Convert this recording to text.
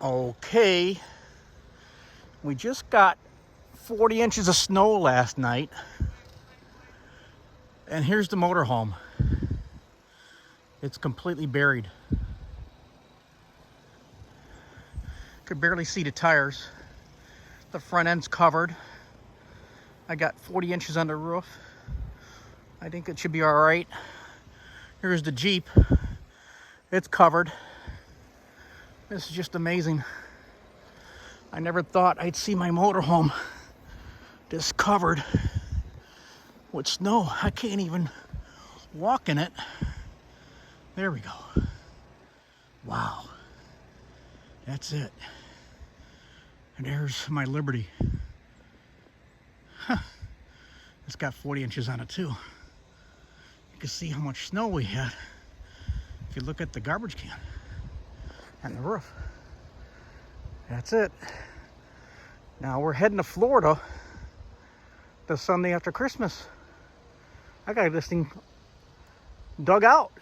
Okay, we just got 40 inches of snow last night, and here's the motorhome. It's completely buried. Could barely see the tires. The front end's covered. I got 40 inches on the roof. I think it should be all right. Here's the Jeep. It's covered. This is just amazing. I never thought I'd see my motorhome this covered with snow. I can't even walk in it. There we go. Wow. That's it. And there's my Liberty. Huh. It's got 40 inches on it too. You can see how much snow we had if you look at the garbage can and the roof. That's it. Now we're heading to Florida the Sunday after Christmas. I got this thing dug out.